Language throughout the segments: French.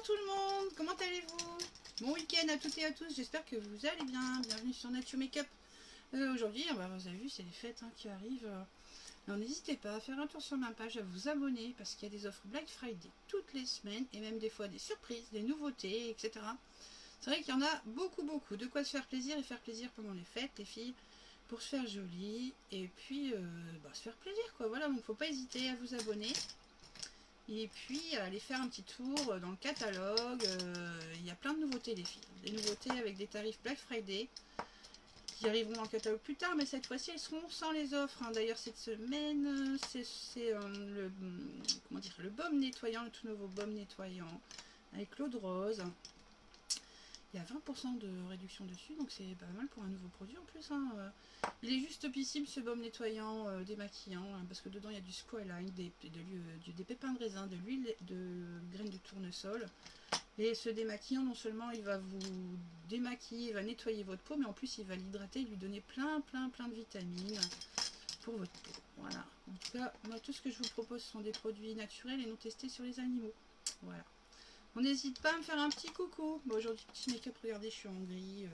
tout le monde, comment allez-vous? Bon week-end à toutes et à tous, j'espère que vous allez bien. Bienvenue sur Nature Makeup. Aujourd'hui, vous avez vu, c'est les fêtes qui arrivent. Alors n'hésitez pas à faire un tour sur ma page, à vous abonner parce qu'il y a des offres Black Friday toutes les semaines et même des fois des surprises, des nouveautés, etc. C'est vrai qu'il y en a beaucoup, de quoi se faire plaisir et faire plaisir pendant les fêtes, les filles, pour se faire joli et puis se faire plaisir quoi. Voilà, donc faut pas hésiter à vous abonner. Et puis aller faire un petit tour dans le catalogue, il y a plein de nouveautés les filles. Des nouveautés avec des tarifs Black Friday qui arriveront dans le catalogue plus tard, mais cette fois-ci elles seront sans les offres. D'ailleurs cette semaine, c'est le baume nettoyant, le tout nouveau baume nettoyant avec l'eau de rose. Il y a 20% de réduction dessus, donc c'est pas mal pour un nouveau produit en plus. Il est juste topissime ce baume nettoyant démaquillant, parce que dedans il y a du squalane, des pépins de raisin, de l'huile de graines de tournesol. Et ce démaquillant, non seulement il va vous démaquiller, il va nettoyer votre peau, mais en plus il va l'hydrater, lui donner plein de vitamines pour votre peau. Voilà. En tout cas, moi tout ce que je vous propose sont des produits naturels et non testés sur les animaux. Voilà. On n'hésite pas à me faire un petit coucou. Bon, aujourd'hui, petit make-up, regardez, je suis en gris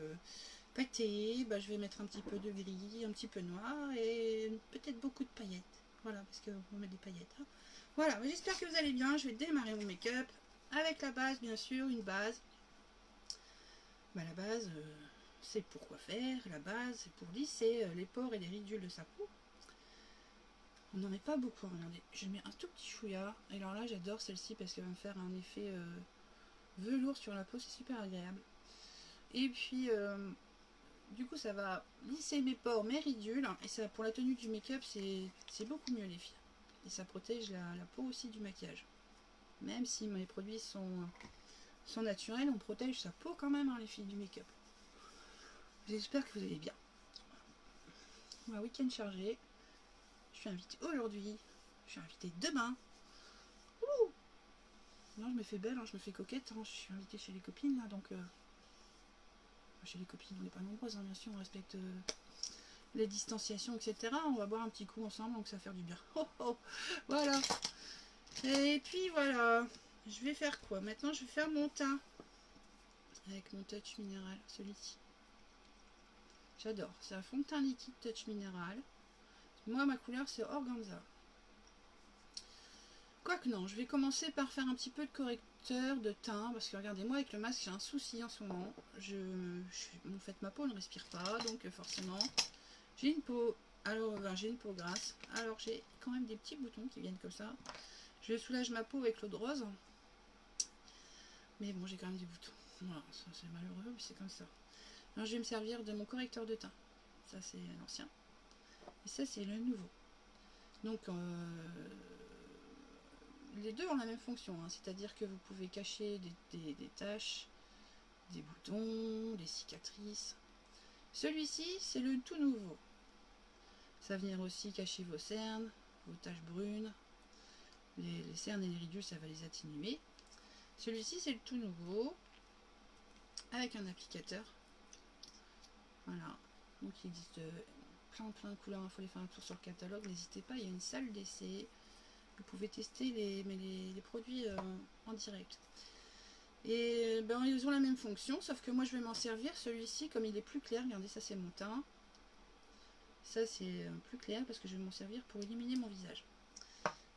pâté. Je vais mettre un petit peu de gris, un petit peu noir et peut-être beaucoup de paillettes. Voilà, parce qu'on met des paillettes. Voilà, j'espère que vous allez bien. Je vais démarrer mon make-up avec la base, bien sûr, une base. La base, c'est pour quoi faire. La base, c'est pour lisser les pores et les ridules de sa peau. On n'en met pas beaucoup, regardez. Je mets un tout petit chouïa. Et alors là, j'adore celle-ci parce qu'elle va me faire un effet velours sur la peau, c'est super agréable. Et puis, du coup, ça va lisser mes pores, mes ridules. Et ça, pour la tenue du make-up, c'est beaucoup mieux, les filles. Et ça protège la peau aussi du maquillage. Même si mes produits sont naturels, on protège sa peau quand même, les filles, du make-up. J'espère que vous allez bien. Un week-end chargé. Je suis invitée aujourd'hui. Je suis invitée demain. Ouh, non, je me fais belle, je me fais coquette. Je suis invitée chez les copines, là, donc... chez les copines, on n'est pas nombreuses, bien sûr, on respecte les distanciations, etc. On va boire un petit coup ensemble, donc ça va faire du bien. Oh, oh, voilà. Et puis voilà, je vais faire quoi? Maintenant, je vais faire mon teint avec mon touch minéral, celui-ci. J'adore, c'est un fond de teint liquide touch minéral. Moi, ma couleur, c'est organza. Quoique non, je vais commencer par faire un petit peu de correcteur de teint, parce que regardez, moi avec le masque j'ai un souci en ce moment. En fait, ma peau ne respire pas, donc forcément j'ai une peau, j'ai une peau grasse. Alors j'ai quand même des petits boutons qui viennent comme ça. Je soulage ma peau avec l'eau de rose, mais bon, j'ai quand même des boutons. Voilà, ça c'est malheureux, mais c'est comme ça. Alors je vais me servir de mon correcteur de teint. Ça c'est l'ancien, et ça c'est le nouveau. Donc les deux ont la même fonction, c'est-à-dire que vous pouvez cacher des taches, des boutons, des cicatrices. Celui-ci, c'est le tout nouveau. Ça va venir aussi cacher vos cernes, vos taches brunes. Les cernes et les ridules, ça va les atténuer. Celui-ci, c'est le tout nouveau, avec un applicateur. Voilà. Donc il existe plein de couleurs. Il faut aller faire un tour sur le catalogue. N'hésitez pas, il y a une salle d'essai. Vous pouvez tester les produits en direct. Et ils ont la même fonction, sauf que moi je vais m'en servir. Celui-ci, comme il est plus clair, regardez, ça c'est mon teint. Ça c'est plus clair parce que je vais m'en servir pour illuminer mon visage.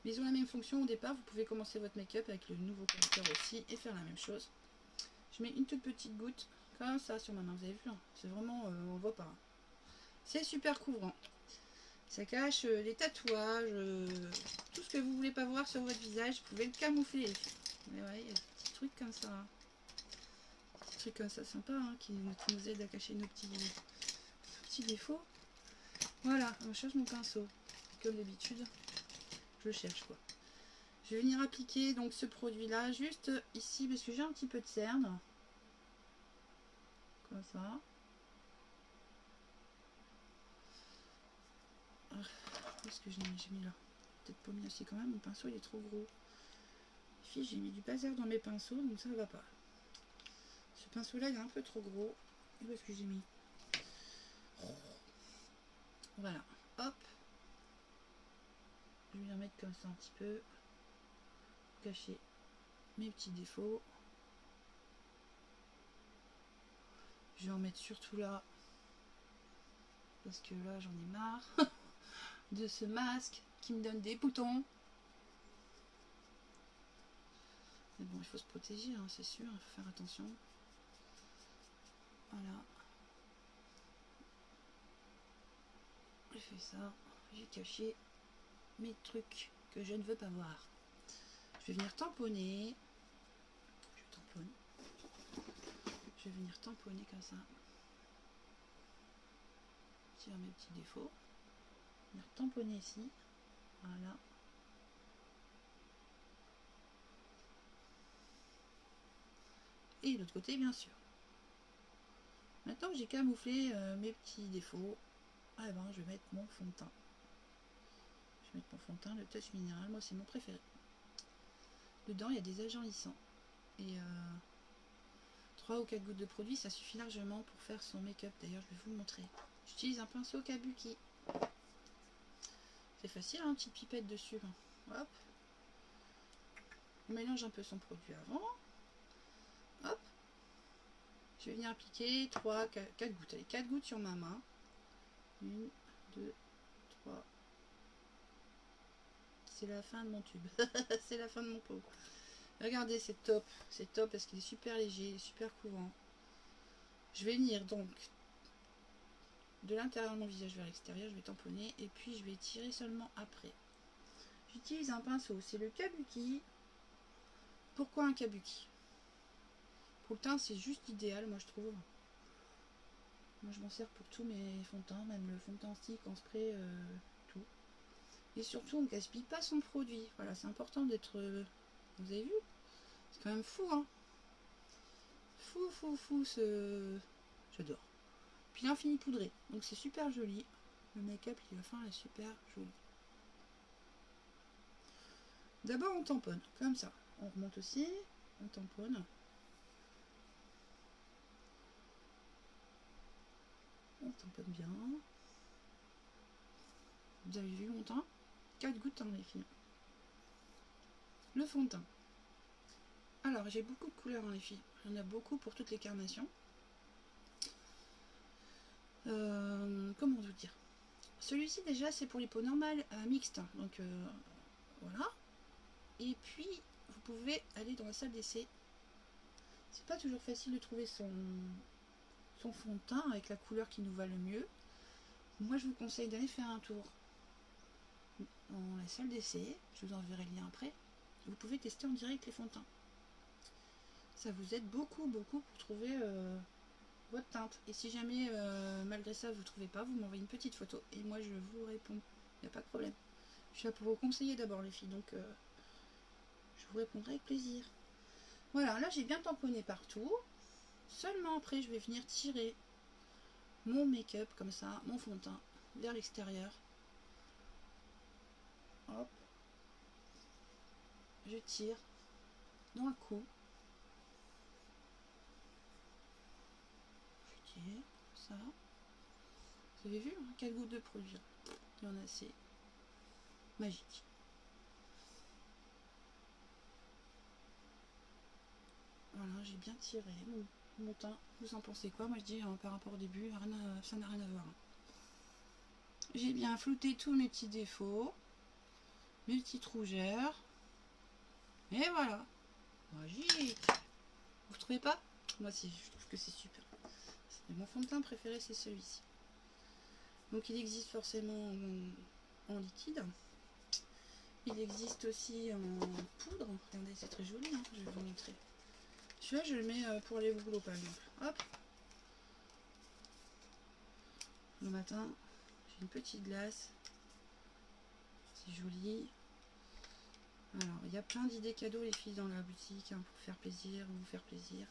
Mais ils ont la même fonction au départ. Vous pouvez commencer votre make-up avec le nouveau correcteur aussi et faire la même chose. Je mets une toute petite goutte comme ça sur ma main. Vous avez vu, c'est vraiment, on voit pas. C'est super couvrant. Ça cache les tatouages, tout ce que vous voulez pas voir sur votre visage, vous pouvez le camoufler. Mais ouais, il y a des petits trucs comme ça. Des petits trucs comme ça sympa qui nous aident à cacher nos petits défauts. Voilà, je cherche mon pinceau. Comme d'habitude, je le cherche quoi. Je vais venir appliquer donc ce produit là juste ici parce que j'ai un petit peu de cerne. Comme ça. Qu'est-ce que j'ai mis là? Peut-être pas mis assez quand même, mon pinceau il est trop gros. Les filles, j'ai mis du bazar dans mes pinceaux, donc ça va pas. Ce pinceau là il est un peu trop gros. Et où est-ce que j'ai mis? Voilà, hop. Je vais en mettre comme ça un petit peu. Cacher mes petits défauts. Je vais en mettre surtout là. Parce que là, j'en ai marre de ce masque qui me donne des boutons. Mais bon, il faut se protéger, hein, c'est sûr, il faut faire attention. Voilà. J'ai fait ça. J'ai caché mes trucs que je ne veux pas voir. Je vais venir tamponner. Je tamponne. Je vais venir tamponner comme ça. Sur mes petits défauts. Venir tamponner ici. Voilà. Et l'autre côté, bien sûr. Maintenant que j'ai camouflé mes petits défauts, ah ben, je vais mettre mon fond de teint. Je vais mettre mon fond de teint, le Touch Minéral. Moi, c'est mon préféré. Dedans, il y a des agents lissants. Et 3 ou 4 gouttes de produit, ça suffit largement pour faire son make-up. D'ailleurs, je vais vous le montrer. J'utilise un pinceau Kabuki. C'est facile, hein, une petite pipette dessus. Hop. On mélange un peu son produit avant. Hop. Je vais venir appliquer 3, 4 gouttes. Allez, 4 gouttes sur ma main. 1, 2, 3. C'est la fin de mon tube. C'est la fin de mon pot. Regardez, c'est top. C'est top parce qu'il est super léger, super couvrant. Je vais venir donc de l'intérieur de mon visage vers l'extérieur. Je vais tamponner et puis je vais tirer seulement après. J'utilise un pinceau. C'est le Kabuki. Pourquoi un Kabuki? Pour le teint, c'est juste idéal, moi je trouve. Moi je m'en sers pour tous mes fonds de teint, même le fond de teint stick, en spray, tout. Et surtout, on ne gaspille pas son produit. Voilà, c'est important d'être... vous avez vu? C'est quand même fou, hein. Fou, ce... J'adore. Puis l'infini poudré. Donc c'est super joli. Le make-up, il va faire est super joli. D'abord, on tamponne, comme ça. On remonte aussi, on tamponne. On tamponne bien. Vous avez vu mon teint? 4 gouttes, hein, les filles. Le fond de teint. Alors, j'ai beaucoup de couleurs, hein, les filles. Il y en a beaucoup pour toutes les carnations. Comment vous dire? Celui-ci, déjà, c'est pour les peaux normales mixtes. Donc, voilà. Et puis, vous pouvez aller dans la salle d'essai. C'est pas toujours facile de trouver son fond de teint avec la couleur qui nous va le mieux. Moi, je vous conseille d'aller faire un tour dans la salle d'essai. Je vous enverrai le lien après. Vous pouvez tester en direct les fonds de teint. Ça vous aide beaucoup pour trouver votre teinte. Et si jamais, malgré ça, vous ne trouvez pas, vous m'envoyez une petite photo et moi, je vous réponds. Il n'y a pas de problème. Je suis là pour vous conseiller d'abord, les filles, donc je vous répondrai avec plaisir. Voilà, là, j'ai bien tamponné partout. Seulement après, je vais venir tirer mon make-up, comme ça, mon fond de teint, vers l'extérieur. Hop. Je tire dans le cou. Je tire, ça. Vous avez vu, hein, 4 gouttes de produit. Il y en a assez. Magique. Voilà, j'ai bien tiré mon teint. Vous en pensez quoi? Moi je dis par rapport au début, ça n'a rien à voir. J'ai bien flouté tous mes petits défauts, mes petites rougeurs. Et voilà. Magique. Vous trouvez pas? Moi aussi, je trouve que c'est super. Mon fond de teint préféré, c'est celui-ci. Donc il existe forcément en liquide. Il existe aussi en poudre. Regardez, c'est très joli, hein, je vais vous montrer. Celui-là, je le mets pour aller au boulot, par exemple. Hop. Le matin, j'ai une petite glace. C'est joli. Alors, il y a plein d'idées cadeaux, les filles, dans la boutique, hein, pour faire plaisir, vous faire plaisir.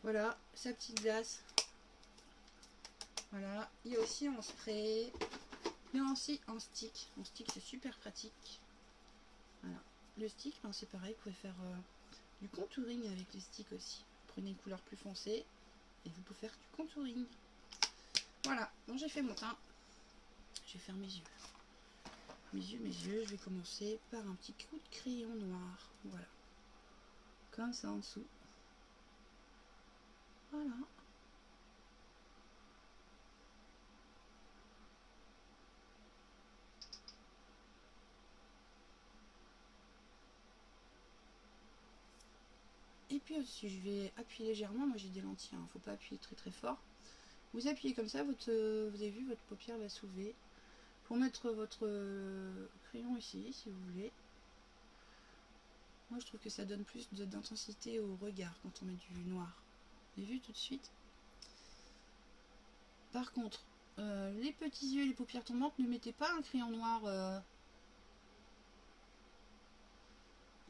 Voilà, sa petite glace. Voilà. Il y a aussi en spray. Il y a aussi en stick. En stick, c'est super pratique. Voilà. Le stick, ben, c'est pareil, vous pouvez faire du contouring avec les sticks aussi. Prenez une couleur plus foncée et vous pouvez faire du contouring. Voilà, bon, j'ai fait mon teint. Je vais faire mes yeux. Mes yeux, je vais commencer par un petit coup de crayon noir. Voilà. Comme ça en dessous. Voilà. Et puis au-dessus, je vais appuyer légèrement. Moi j'ai des lentilles, hein, faut pas appuyer très très fort. Vous appuyez comme ça, vous avez vu, votre paupière va s'ouvrir. Pour mettre votre crayon ici, si vous voulez. Moi je trouve que ça donne plus d'intensité au regard quand on met du noir. Vous avez vu tout de suite. Par contre, les petits yeux et les paupières tombantes, ne mettez pas un crayon noir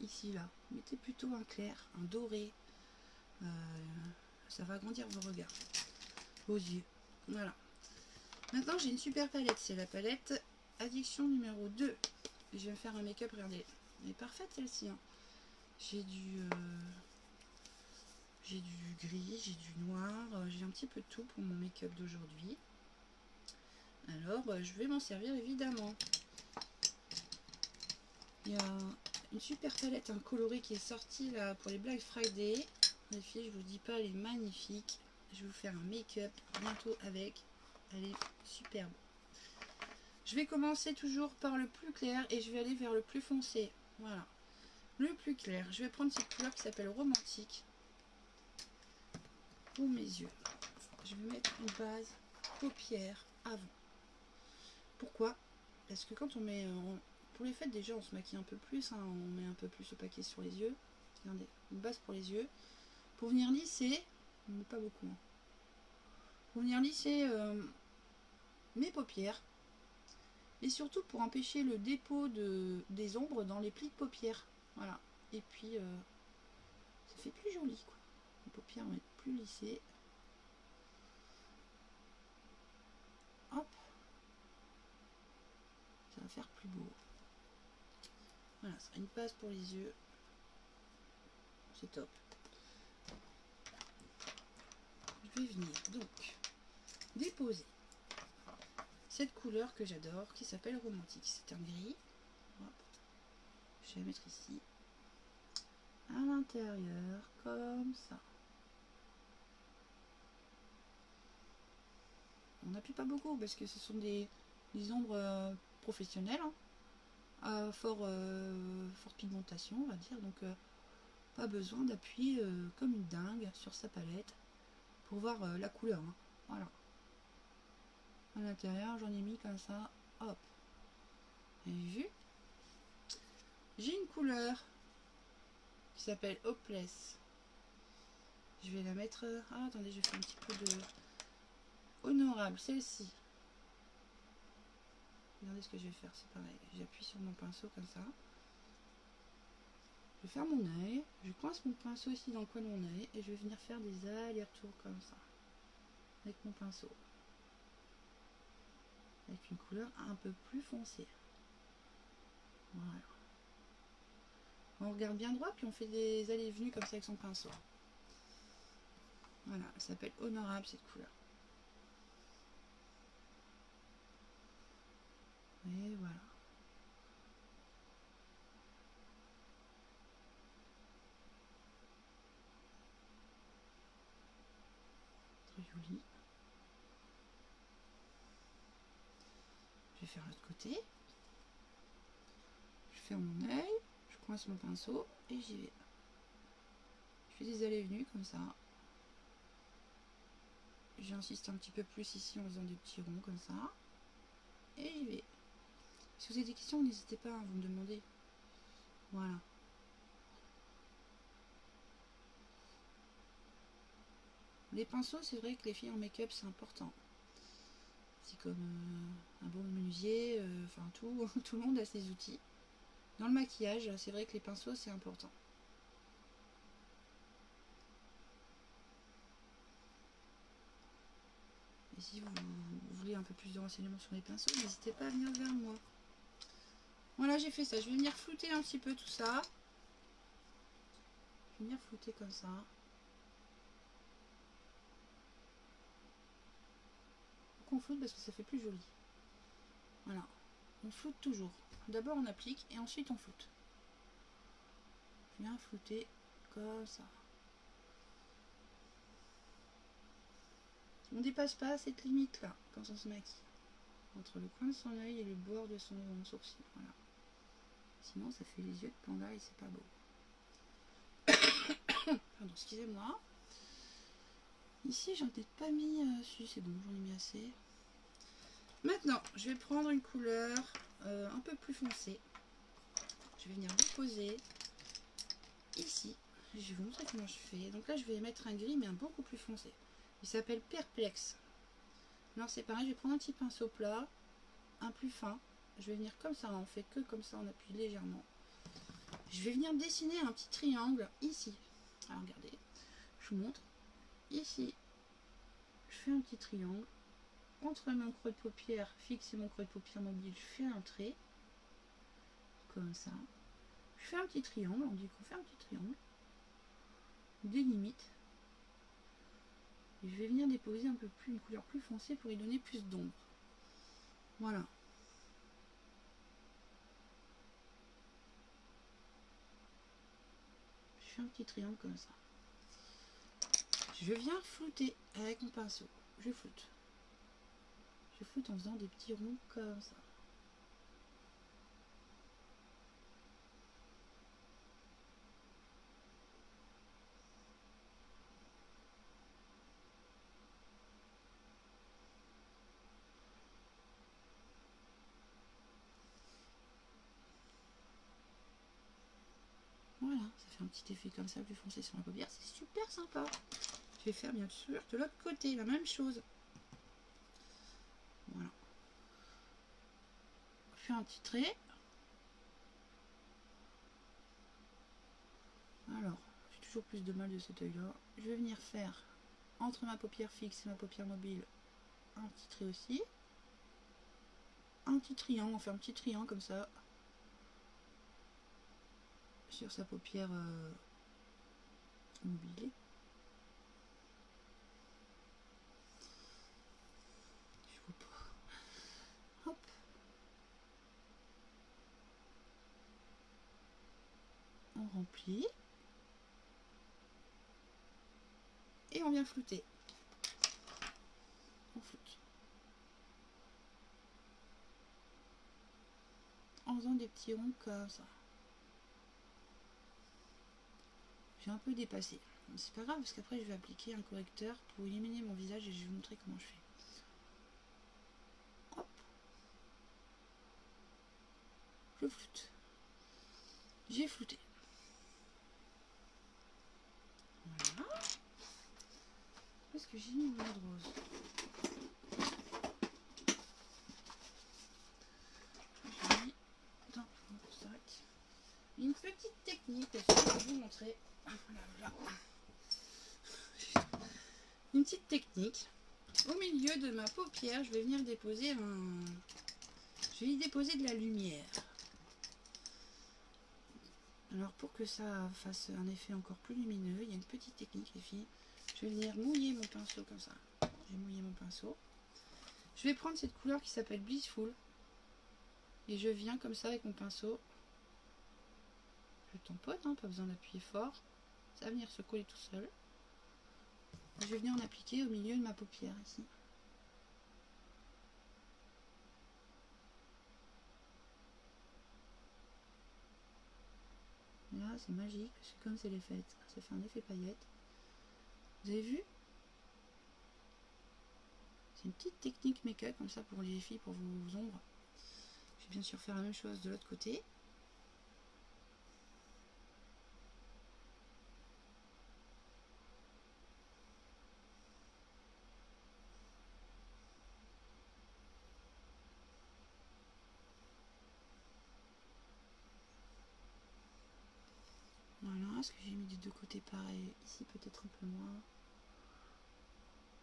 ici là. Mettez plutôt un clair, un doré. Ça va agrandir vos regards, vos yeux. Voilà. Maintenant j'ai une super palette, c'est la palette Addiction numéro 2. Je vais me faire un make-up, regardez. Elle est parfaite celle-ci. Hein. J'ai du gris, j'ai du noir, j'ai un petit peu de tout pour mon make-up d'aujourd'hui. Alors je vais m'en servir évidemment. Il y a une super palette colorée qui est sortie là pour les Black Friday. Les filles, je vous dis pas, elle est magnifique. Je vais vous faire un make-up bientôt avec. Elle est superbe. Je vais commencer toujours par le plus clair et je vais aller vers le plus foncé. Voilà. Le plus clair. Je vais prendre cette couleur qui s'appelle Romantique pour mes yeux. Je vais mettre une base paupières avant. Pourquoi? Parce que quand on met... pour les fêtes déjà on se maquille un peu plus. Hein, on met un peu plus au paquet sur les yeux. Regardez, une base pour les yeux. Pour venir lisser, mais pas beaucoup. Hein. Pour venir lisser mes paupières. Et surtout pour empêcher le dépôt des ombres dans les plis de paupières. Voilà. Et puis, ça fait plus joli, quoi. Les paupières vont être plus lissées. Hop. Ça va faire plus beau. Voilà, ça a une base pour les yeux. C'est top. Je vais venir, donc, déposer cette couleur que j'adore, qui s'appelle Romantique. C'est un gris. Hop. Je vais la mettre ici. À l'intérieur, comme ça. On n'appuie pas beaucoup parce que ce sont des ombres professionnelles, hein, forte pigmentation, on va dire. Donc, pas besoin d'appuyer comme une dingue sur sa palette pour voir la couleur. Hein. Voilà. À l'intérieur, j'en ai mis comme ça. Hop. Vous avez vu? J'ai une couleur qui s'appelle Hopeless. Je vais la mettre... Ah, attendez, je fais un petit peu de... Honorable, celle-ci. Regardez ce que je vais faire, c'est pareil. J'appuie sur mon pinceau comme ça. Je vais faire mon œil. Je coince mon pinceau ici dans le coin de mon œil. Et je vais venir faire des allers-retours comme ça. Avec mon pinceau. Avec une couleur un peu plus foncée. Voilà. On regarde bien droit, puis on fait des allées et venues comme ça avec son pinceau. Voilà, elle s'appelle Honorable cette couleur. Et voilà. Très joli. Je vais faire l'autre côté. Je fais mon œil, je coince mon pinceau et j'y vais. Je fais des allées et venues comme ça. J'insiste un petit peu plus ici en faisant des petits ronds comme ça. Et j'y vais. Si vous avez des questions, n'hésitez pas à vous me demander. Voilà. Les pinceaux, c'est vrai que les filles en make-up, c'est important. C'est comme un bon menuisier, enfin tout, tout le monde a ses outils. Dans le maquillage, c'est vrai que les pinceaux, c'est important. Et si vous voulez un peu plus de renseignements sur les pinceaux, n'hésitez pas à venir vers moi. Voilà, j'ai fait ça. Je vais venir flouter un petit peu tout ça. Je vais venir flouter comme ça. Faut qu'on floute parce que ça fait plus joli. Voilà. On floute toujours. D'abord on applique et ensuite on floute. Je viens flouter comme ça. On dépasse pas cette limite là quand on se maquille. Entre le coin de son œil et le bord de son sourcil. Voilà. Sinon ça fait les yeux de panda et c'est pas beau. Pardon, excusez-moi. Ici, j'en ai pas mis. Si, c'est bon, j'en ai mis assez. Maintenant, je vais prendre une couleur un peu plus foncée. Je vais venir déposer ici. Je vais vous montrer comment je fais. Donc là, je vais mettre un gris, mais un beaucoup plus foncé. Il s'appelle Perplexe. Alors c'est pareil, je vais prendre un petit pinceau plat, un plus fin. Je vais venir comme ça, on fait que comme ça, on appuie légèrement. Je vais venir dessiner un petit triangle ici. Alors regardez, je vous montre. Ici, je fais un petit triangle. Entre mon creux de paupière fixe et mon creux de paupière mobile, je fais un trait. Comme ça. Je fais un petit triangle, on dit qu'on fait un petit triangle. Des limites. Et je vais venir déposer un peu plus une couleur plus foncée pour y donner plus d'ombre. Voilà. Je fais un petit triangle comme ça. Je viens flouter avec mon pinceau. Je floute. Je floute en faisant des petits ronds comme ça. Voilà, ça fait un petit effet comme ça, plus foncé sur la paupière. C'est super sympa. Je vais faire bien sûr de l'autre côté, la même chose. Voilà. Je fais un petit trait. Alors, j'ai toujours plus de mal de cet œil-là. Je vais venir faire entre ma paupière fixe et ma paupière mobile un petit trait aussi. Un petit triangle, on fait un petit triangle comme ça. Sur sa paupière mobile. Je vois pas. Hop. On remplit. Et on vient flouter. On floute. En faisant des petits ronds comme ça. J'ai un peu dépassé. C'est pas grave parce qu'après je vais appliquer un correcteur pour éliminer mon visage et je vais vous montrer comment je fais. Hop. Je floute. J'ai flouté. Voilà. Parce que j'ai mis mon de rose. J'ai mis dans mon sac une petite technique aussi pour vous montrer. Voilà. Une petite technique. Au milieu de ma paupière, je vais venir déposer je vais y déposer de la lumière. Alors pour que ça fasse un effet encore plus lumineux, il y a une petite technique les filles. Je vais venir mouiller mon pinceau comme ça. J'ai mouillé mon pinceau. Je vais prendre cette couleur qui s'appelle Blissful. Et je viens comme ça avec mon pinceau. Je tamponne, hein, pas besoin d'appuyer fort. Ça va venir se coller tout seul. Je vais venir en appliquer au milieu de ma paupière ici. Là, c'est magique, parce que comme c'est les fêtes, ça fait un effet paillette. Vous avez vu? C'est une petite technique make-up, comme ça pour les filles, pour vos ombres. Je vais bien sûr faire la même chose de l'autre côté. Voilà, est-ce que j'ai mis des deux côtés pareil? Ici peut-être un peu moins.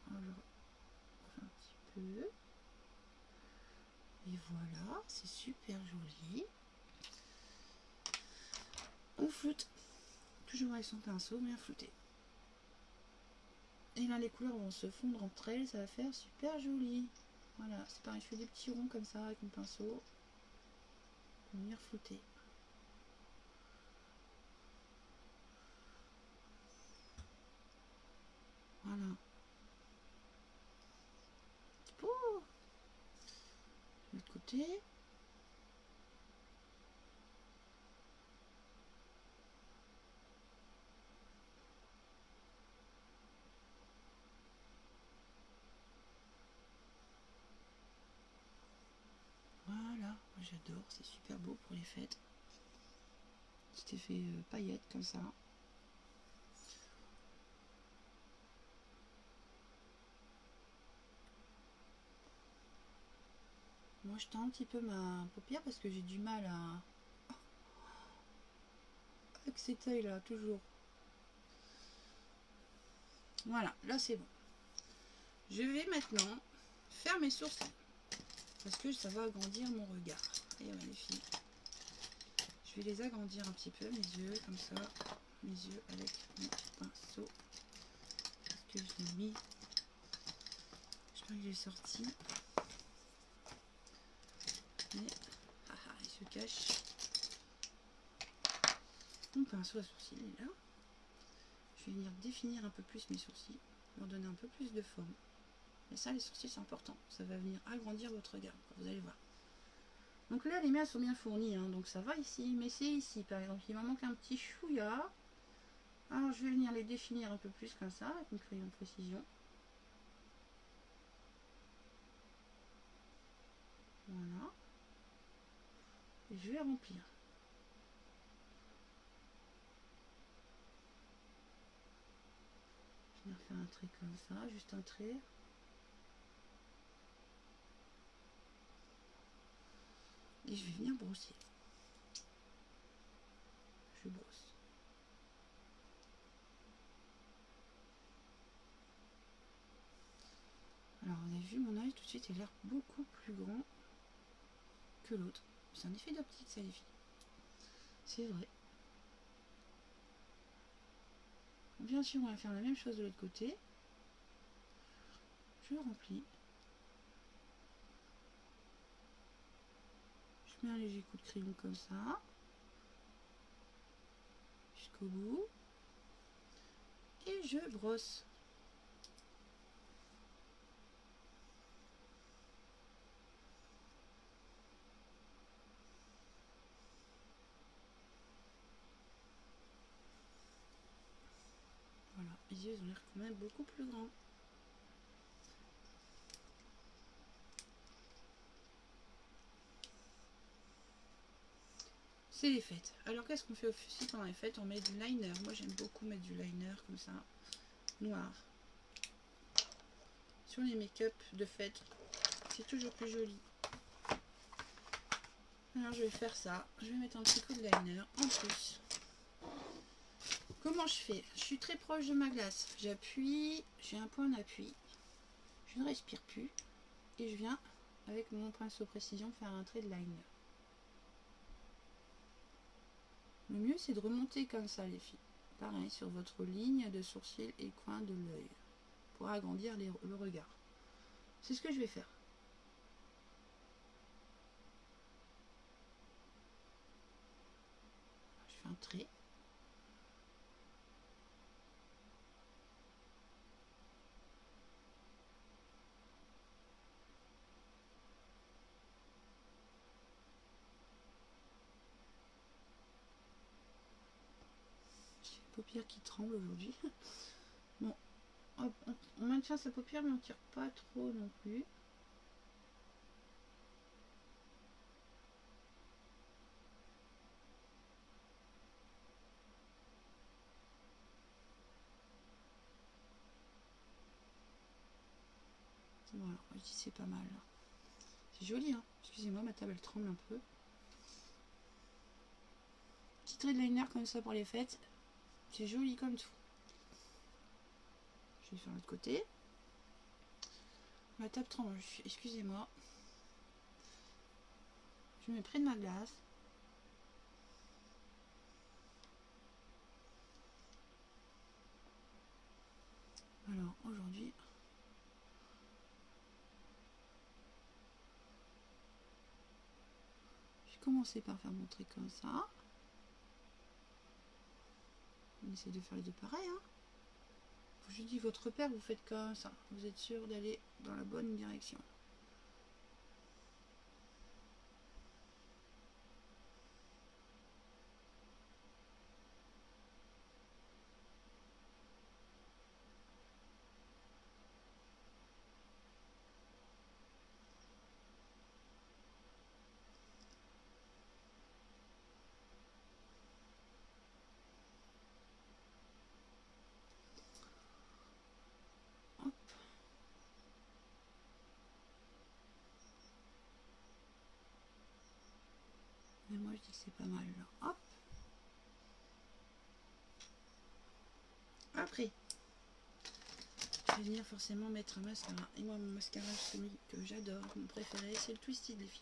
Alors, je refais un petit peu. Et voilà, c'est super joli. On floute. Toujours avec son pinceau, bien flouté. Et là, les couleurs vont se fondre entre elles, ça va faire super joli. Voilà, c'est pareil, je fais des petits ronds comme ça avec mon pinceau. Pour venir flouter. Voilà. C'est beau. De l'autre côté. j'adore, c'est super beau pour les fêtes. Petit effet paillettes comme ça. Moi je tends un petit peu ma paupière parce que j'ai du mal à... avec cet œil là, toujours. Voilà, là c'est bon. Je vais maintenant faire mes sourcils. Parce que ça va agrandir mon regard. Et ouais les filles. Je vais les agrandir un petit peu, mes yeux, comme ça. Mes yeux avec mon pinceau. Est-ce que je l'ai mis? Je crois que je l'ai sorti. Mais, il se cache. Mon pinceau à sourcils est là. Je vais venir définir un peu plus mes sourcils. Leur donner un peu plus de forme. Et ça, les sourcils, c'est important. Ça va venir agrandir votre regard. Vous allez voir. Donc là, les miens sont bien fournis. Hein, donc ça va ici. Mais c'est ici, par exemple. Il m'en manque un petit chouïa. Alors, je vais venir les définir un peu plus comme ça. Avec mon crayon de précision. Voilà. Et je vais remplir. Je vais venir faire un trait comme ça. Juste un trait. Et je vais venir brosser. Je brosse. Alors, vous avez vu, mon œil tout de suite, il a l'air beaucoup plus grand que l'autre. C'est un effet d'optique, ça, les filles. C'est vrai. Bien sûr, on va faire la même chose de l'autre côté. Je remplis. Je mets un léger coup de crayon comme ça. Jusqu'au bout. Et je brosse. Voilà, les yeux ils ont l'air quand même beaucoup plus grands. C'est les fêtes. Alors qu'est-ce qu'on fait aussi pendant les fêtes? On met du liner. Moi j'aime beaucoup mettre du liner comme ça, noir. Sur les make-up de fête, c'est toujours plus joli. Alors je vais faire ça. Je vais mettre un petit coup de liner en plus. Comment je fais? Je suis très proche de ma glace. J'appuie, j'ai un point d'appui. Je ne respire plus. Et je viens, avec mon pinceau précision, faire un trait de liner. Le mieux, c'est de remonter comme ça, les filles. Pareil, sur votre ligne de sourcil et coin de l'œil. Pour agrandir le regard. C'est ce que je vais faire. Je fais un trait. J'ai les paupières qui tremblent aujourd'hui. Bon, hop, on maintient sa paupière, mais on tire pas trop non plus. Voilà, je dis c'est pas mal. C'est joli, hein. Excusez-moi, ma table elle tremble un peu. Petit trait de liner comme ça pour les fêtes. C'est joli comme tout. Je vais faire l'autre côté. Ma table tremble, excusez-moi. Je mets près de ma glace. Alors aujourd'hui, j'ai commencé par faire mon trait comme ça. On essaie de faire les deux pareils. Hein. Je dis votre repère, vous faites comme ça. Vous êtes sûr d'aller dans la bonne direction. dis que c'est pas mal là. Hop. Après, je vais venir forcément mettre un mascara. Et moi, mon mascara, celui que j'adore, mon préféré, c'est le Twisted les filles.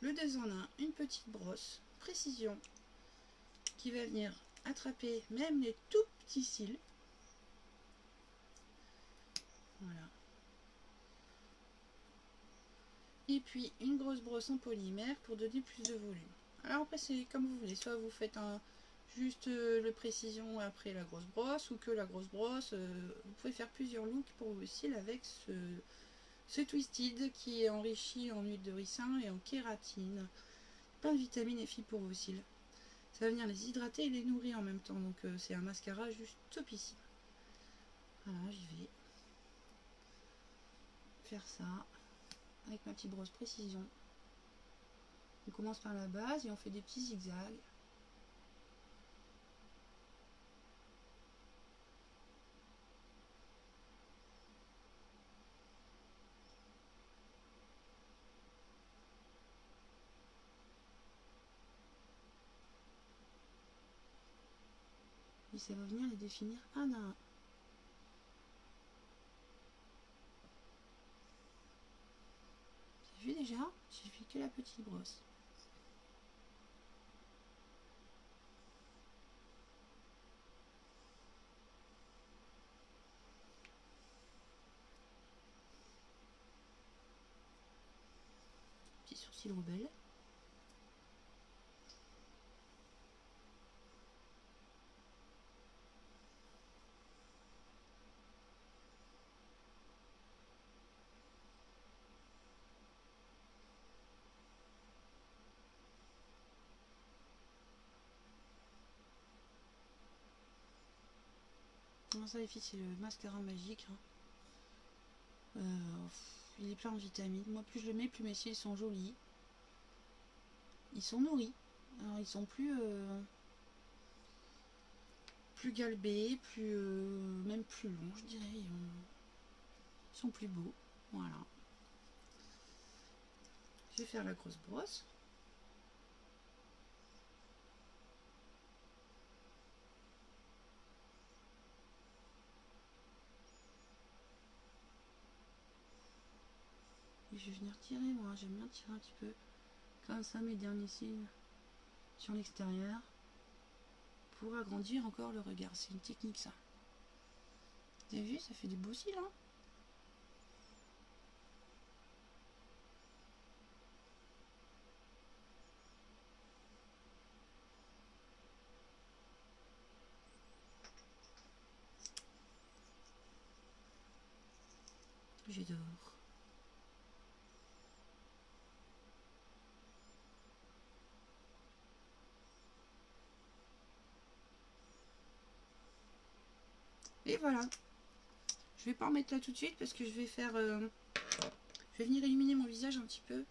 Le 2 en 1, une petite brosse, précision, qui va venir attraper même les tout petits cils. Voilà. Et puis une grosse brosse en polymère pour donner plus de volume. Alors après c'est comme vous voulez, soit vous faites juste le précision après la grosse brosse, ou que la grosse brosse, vous pouvez faire plusieurs looks pour vos cils avec ce Twisted qui est enrichi en huile de ricin et en kératine. Plein de vitamines et fibres pour vos cils. Ça va venir les hydrater et les nourrir en même temps, donc c'est un mascara juste topissime. Voilà, j'y vais faire ça avec ma petite brosse précision. On commence par la base et on fait des petits zigzags. Et ça va venir les définir un à un. Vous avez vu déjà? J'ai fait que la petite brosse. Petit sourcil rebelle. Non, ça les filles, c'est le mascara magique. Il est plein de vitamines. Moi, plus je le mets, plus mes cils sont jolis. Ils sont nourris. Alors, ils sont plus galbés, même plus longs, je dirais. Ils sont plus beaux. Voilà. Je vais faire la grosse brosse. Et je vais venir tirer, moi. J'aime bien tirer un petit peu. Comme ça, mes derniers cils sur l'extérieur. Pour agrandir encore le regard. C'est une technique, ça. Vous avez vu, ça fait des beaux cils, hein. J'adore. Et voilà. Je vais pas en mettre là tout de suite parce que je vais faire... je vais venir illuminer mon visage un petit peu.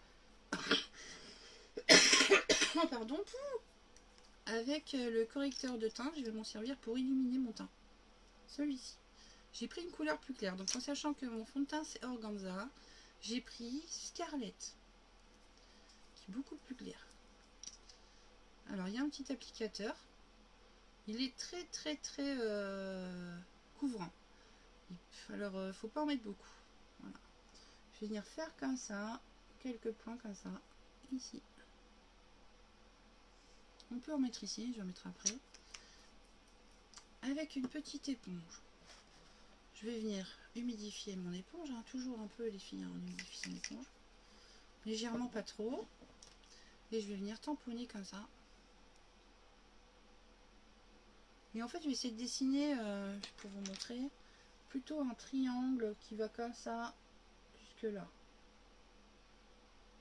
Oh, pardon. Avec le correcteur de teint, je vais m'en servir pour illuminer mon teint. Celui-ci. J'ai pris une couleur plus claire. Donc en sachant que mon fond de teint c'est Organza, j'ai pris Scarlet. Qui est beaucoup plus clair. Alors il y a un petit applicateur. Il est très couvrant. Alors faut pas en mettre beaucoup. Voilà. Je vais venir faire comme ça. Quelques points comme ça. Ici. On peut en mettre ici, je vais en mettre après. Avec une petite éponge. Je vais venir humidifier mon éponge. Hein. Toujours un peu les filles, hein, on humidifie son éponge. Légèrement, pas trop. Et je vais venir tamponner comme ça. Et en fait, je vais essayer de dessiner, pour vous montrer, plutôt un triangle qui va comme ça, jusque là.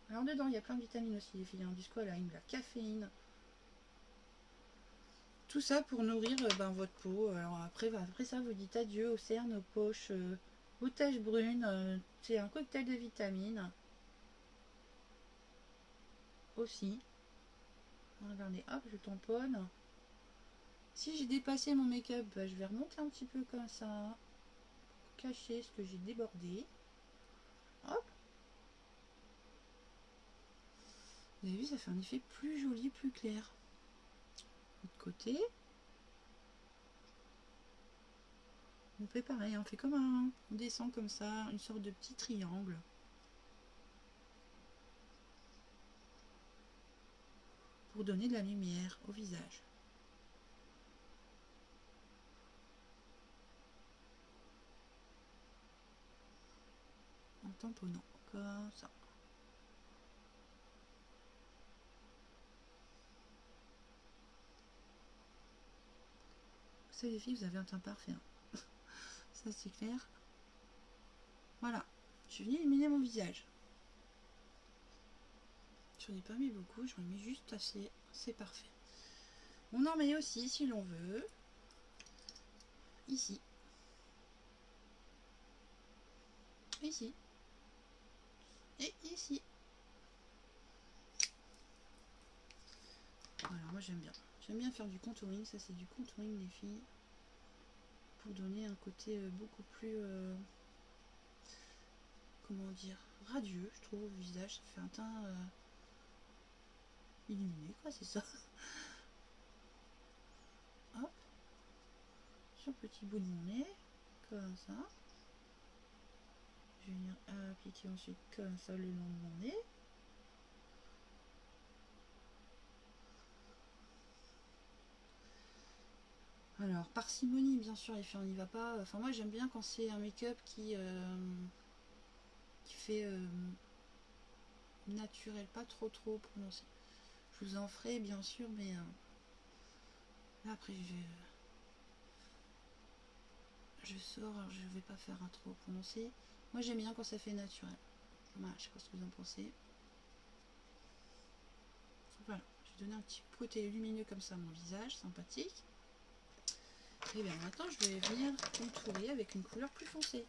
Alors dedans, il y a plein de vitamines aussi, les filles. Hein, du squalane, de la caféine. Tout ça pour nourrir votre peau. Alors après ça, vous dites adieu aux cernes, aux poches, aux taches brunes. C'est un cocktail de vitamines. Aussi. Regardez, hop, je tamponne. Si j'ai dépassé mon make-up, je vais remonter un petit peu comme ça. Pour cacher ce que j'ai débordé. Hop. Vous avez vu, ça fait un effet plus joli, plus clair. L'autre côté. On fait pareil, on fait comme on descend comme ça, une sorte de petit triangle. Pour donner de la lumière au visage. En tamponnant, comme ça. Vous savez les filles, vous avez un teint parfait. Hein. Ça c'est clair. Voilà, je suis venue éliminer mon visage. J'en ai pas mis beaucoup, j'en ai mis juste assez, c'est parfait. On en met aussi si l'on veut. Ici. Ici. Et ici. Voilà, moi j'aime bien. J'aime bien faire du contouring, ça c'est du contouring les filles. Pour donner un côté beaucoup plus... comment dire, radieux, je trouve, au visage. Ça fait un teint illuminé, quoi, c'est ça. Hop. Sur le petit bout de mon nez, comme ça. Je vais venir appliquer ensuite comme ça le long de mon nez. Alors, parcimonie, bien sûr, les filles, on n'y va pas. Enfin, moi, j'aime bien quand c'est un make-up qui fait naturel, pas trop prononcé. Je vous en ferai, bien sûr, mais là, après, je sors, alors je vais pas faire un trop prononcé. Moi, j'aime bien quand ça fait naturel. Voilà, je sais pas ce que vous en pensez. Voilà, j'ai donné un petit côté lumineux comme ça à mon visage, sympathique. Et bien maintenant, je vais venir contourer avec une couleur plus foncée.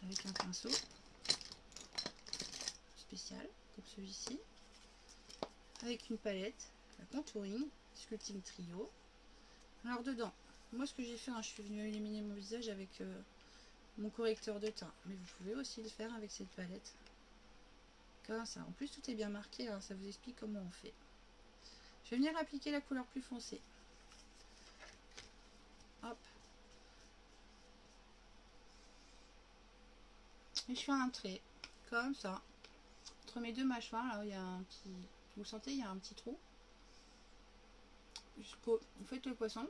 Avec un pinceau spécial, comme celui-ci. Avec une palette, la contouring, Sculpting Trio. Alors dedans, moi ce que j'ai fait, hein, je suis venue éliminer mon visage avec mon correcteur de teint. Mais vous pouvez aussi le faire avec cette palette. Comme ça. En plus, tout est bien marqué, hein, ça vous explique comment on fait. Je vais venir appliquer la couleur plus foncée. Hop. Et je fais un trait, comme ça. Entre mes deux mâchoires, là, il y a un petit... Vous sentez, il y a un petit trou. Jusqu'au... Vous faites le poisson.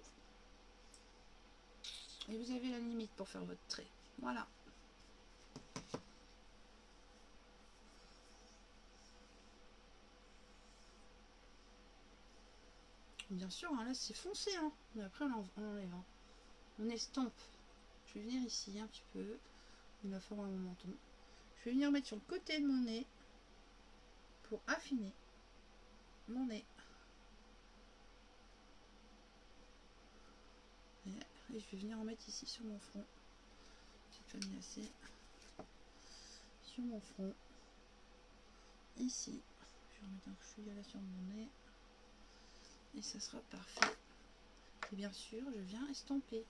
Et vous avez la limite pour faire votre trait. Voilà. Bien sûr, hein, là c'est foncé, hein. Mais après on enlève. Hein. On estompe. Je vais venir ici un petit peu. Il va falloir mon menton. Je vais venir mettre sur le côté de mon nez pour affiner mon nez. Et je vais venir en mettre ici sur mon front. J'ai pas mis assez. Sur mon front. Ici. Je vais remettre un chouïa là sur mon nez. Et ça sera parfait. Et bien sûr, je viens estomper.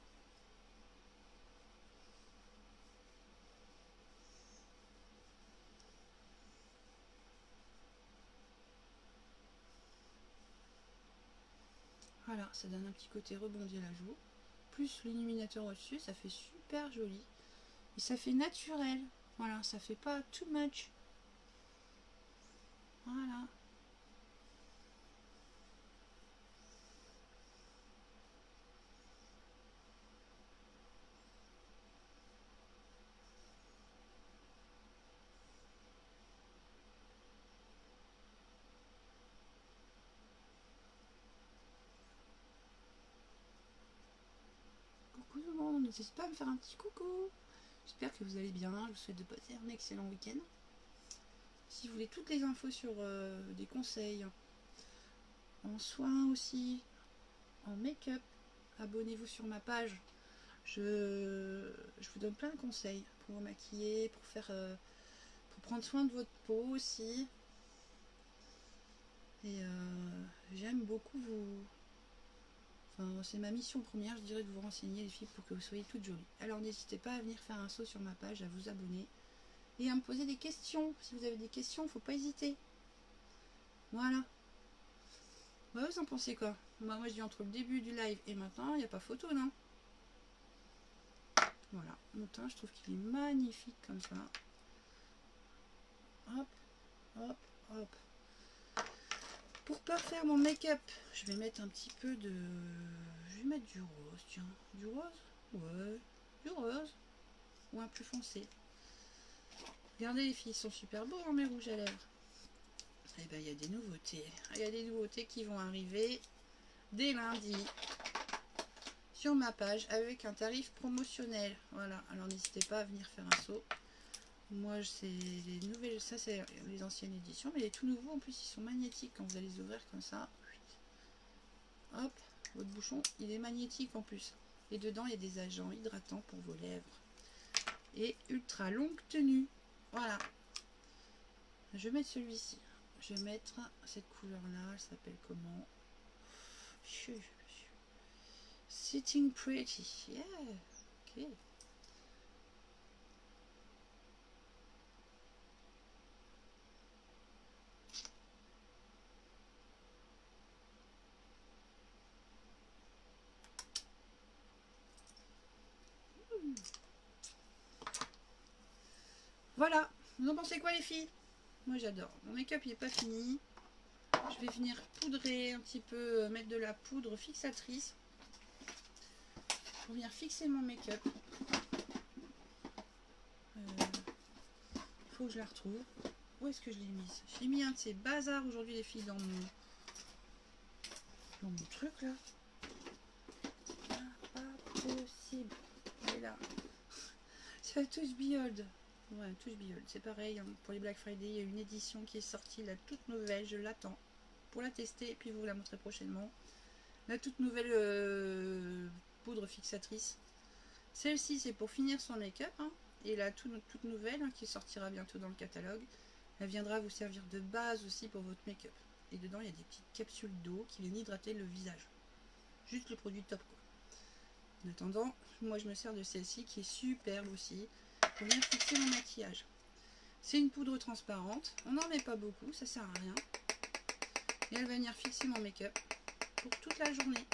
Voilà, ça donne un petit côté rebondi à la joue. Plus l'illuminateur au-dessus, ça fait super joli. Et ça fait naturel. Voilà, ça fait pas too much. Voilà. Coucou tout le monde, n'hésitez pas à me faire un petit coucou. J'espère que vous allez bien. Je vous souhaite de passer un excellent week-end. Si vous voulez toutes les infos sur des conseils en soins aussi, en make-up, abonnez-vous sur ma page. Je vous donne plein de conseils pour vous maquiller, pour faire, pour prendre soin de votre peau aussi. Et j'aime beaucoup vous. Enfin, c'est ma mission première, je dirais, de vous renseigner les filles pour que vous soyez toutes jolies. Alors n'hésitez pas à venir faire un saut sur ma page, à vous abonner. et à me poser des questions. Si vous avez des questions, faut pas hésiter. Voilà. Ouais, vous en pensez quoi? Moi, je dis entre le début du live et maintenant, il n'y a pas photo, non? Voilà. Mon teint, je trouve qu'il est magnifique comme ça. Hop, hop, hop. Pour parfaire mon make-up, je vais mettre un petit peu de... Je vais mettre du rose, tiens. Du rose? Ouais, du rose. Ou un plus foncé. Regardez les filles, ils sont super beaux, hein, mes rouges à lèvres. Eh ben, il y a des nouveautés. Il y a des nouveautés qui vont arriver dès lundi sur ma page avec un tarif promotionnel. Voilà, alors n'hésitez pas à venir faire un saut. Moi, c'est les nouvelles, ça c'est les anciennes éditions, mais les tout nouveaux en plus, ils sont magnétiques quand vous allez les ouvrir comme ça. Hop, votre bouchon, il est magnétique en plus. Et dedans, il y a des agents hydratants pour vos lèvres. Et ultra longue tenue. Voilà. Je vais mettre celui-ci. Je vais mettre cette couleur-là. Elle s'appelle comment? Sitting Pretty. Yeah. Ok. Voilà. Vous en pensez quoi les filles? Moi j'adore. Mon make-up il n'est pas fini. Je vais venir poudrer un petit peu, mettre de la poudre fixatrice pour venir fixer mon make-up. Faut que je la retrouve. Où est-ce que je l'ai mise? J'ai mis un de ces bazars aujourd'hui les filles dans mon truc là. Ah, pas possible. Elle est là. C'est la touche Behold. Ouais, touche Behold. C'est pareil, hein. Pour les Black Friday, il y a une édition qui est sortie, la toute nouvelle. Je l'attends pour la tester et puis vous la montrer prochainement. La toute nouvelle poudre fixatrice. Celle-ci, c'est pour finir son make-up. Hein. Et la toute nouvelle, hein, qui sortira bientôt dans le catalogue, elle viendra vous servir de base aussi pour votre make-up. Et dedans, il y a des petites capsules d'eau qui viennent hydrater le visage. Juste le produit top, quoi. En attendant, moi, je me sers de celle-ci qui est superbe aussi pour venir fixer mon maquillage. C'est une poudre transparente. On n'en met pas beaucoup, ça sert à rien. Et elle va venir fixer mon make-up pour toute la journée.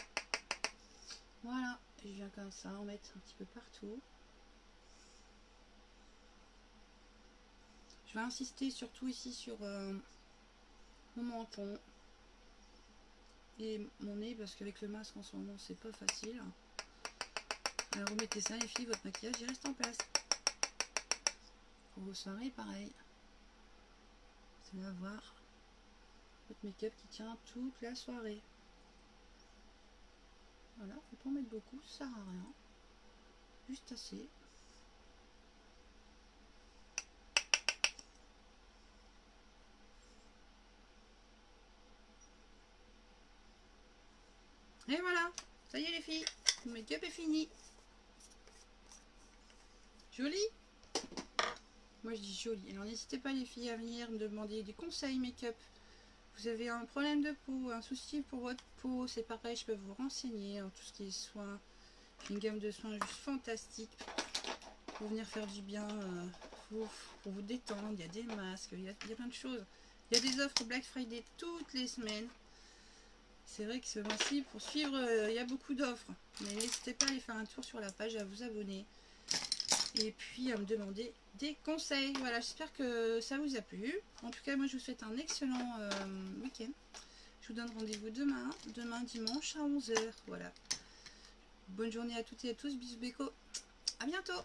Voilà, je viens comme ça en mettre un petit peu partout. Je vais insister surtout ici sur mon menton et mon nez parce qu'avec le masque en ce moment c'est pas facile. Alors vous mettez ça les filles, votre maquillage il reste en place. Pour vos soirées pareil. Vous allez avoir votre make-up qui tient toute la soirée. Voilà, faut pas en mettre beaucoup, ça sert à rien. Juste assez. Et voilà, ça y est les filles, le make-up est fini. Joli? Moi je dis joli. Alors n'hésitez pas les filles à venir me demander des conseils make-up. Vous avez un problème de peau, un souci pour votre peau, c'est pareil, je peux vous renseigner en tout ce qui est soins. Une gamme de soins juste fantastique pour venir faire du bien, pour vous détendre. Il y a des masques, il y a plein de choses. Il y a des offres Black Friday toutes les semaines. C'est vrai que ce mois-ci, pour suivre, il y a beaucoup d'offres. Mais n'hésitez pas à aller faire un tour sur la page, à vous abonner. Et puis à me demander des conseils. Voilà, j'espère que ça vous a plu. En tout cas, moi je vous souhaite un excellent week-end. Je vous donne rendez-vous demain dimanche à 11 h. Voilà. Bonne journée à toutes et à tous. Bisous Béco. À bientôt.